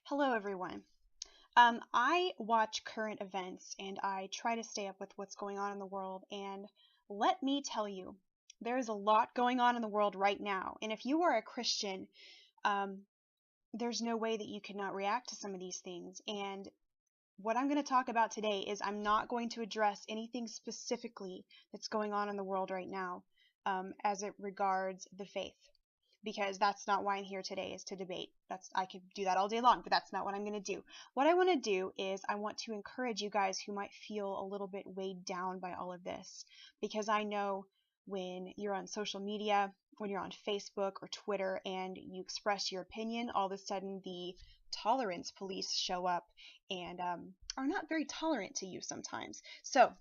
Hello, everyone. I watch current events and I try to stay up with what's going on in the world. And let me tell you, there's a lot going on in the world right now. And if you are a Christian, um, there's no way that you cannot react to some of these things. And what I'm going to talk about today is I'm not going to address anything specifically that's going on in the world right now as it regards the faith because that's not why I'm here today is to debate. I could do that all day long, but that's not what I'm going to do. What I want to do is I want to encourage you guys who might feel a little bit weighed down by all of this, because I know when you're on social media, when you're on Facebook or Twitter and you express your opinion, all of a sudden the tolerance police show up and are not very tolerant to you sometimes. So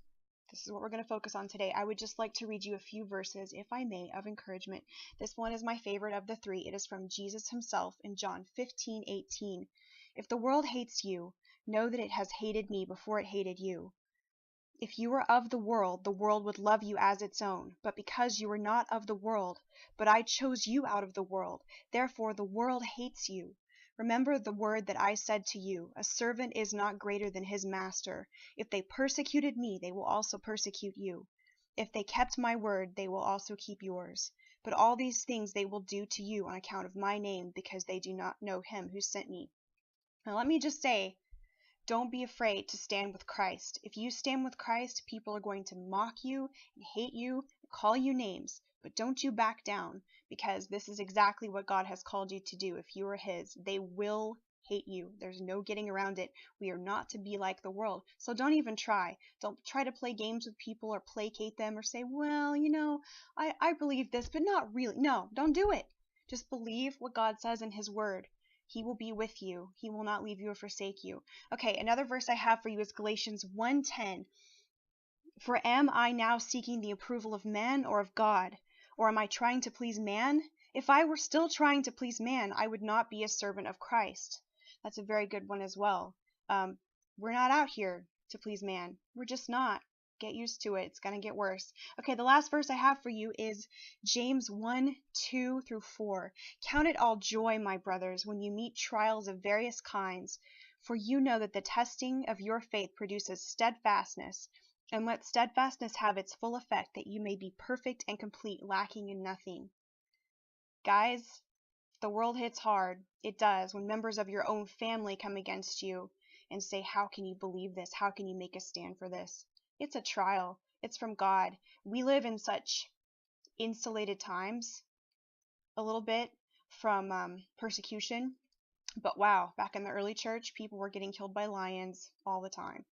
this is what we're going to focus on today. I would just like to read you a few verses, if I may, of encouragement. This one is my favorite of the three. It is from Jesus himself in John 15:18. If the world hates you, know that it has hated me before it hated you. If you were of the world would love you as its own. But because you are not of the world, but I chose you out of the world, therefore the world hates you. Remember the word that I said to you, a servant is not greater than his master. If they persecuted me, they will also persecute you. If they kept my word, they will also keep yours. But all these things they will do to you on account of my name, because they do not know him who sent me. Now let me just say, don't be afraid to stand with Christ. If you stand with Christ, people are going to mock you and hate you and call you names. But don't you back down, because this is exactly what God has called you to do. If you are his, they will hate you. There's no getting around it. We are not to be like the world. So don't even try. Don't try to play games with people or placate them or say, well, I believe this, but not really. No, don't do it. Just believe what God says in his word. He will be with you. He will not leave you or forsake you. Okay, another verse I have for you is Galatians 1:10. For am I now seeking the approval of men or of God? Or am I trying to please man? If I were still trying to please man, I would not be a servant of Christ. That's a very good one as well. We're not out here to please man. We're just not. Get used to it. It's going to get worse. Okay, the last verse I have for you is James 1:2-4. Count it all joy, my brothers, when you meet trials of various kinds, for you know that the testing of your faith produces steadfastness. And let steadfastness have its full effect, that you may be perfect and complete, lacking in nothing. Guys, the world hits hard. It does. When members of your own family come against you and say, how can you believe this? How can you make a stand for this? It's a trial. It's from God. We live in such insulated times, a little bit, from persecution. But wow, back in the early church, people were getting killed by lions all the time.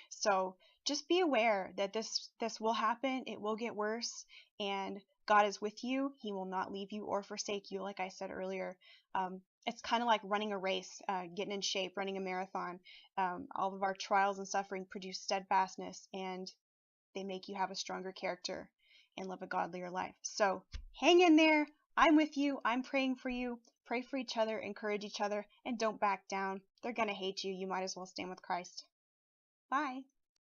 So just be aware that this will happen. It will get worse, and God is with you. He will not leave you or forsake you, like I said earlier. It's kind of like running a race, getting in shape, running a marathon. All of our trials and suffering produce steadfastness, and they make you have a stronger character and live a godlier life. So hang in there. I'm with you. I'm praying for you. Pray for each other, encourage each other, and don't back down. They're going to hate you. You might as well stand with Christ. Bye.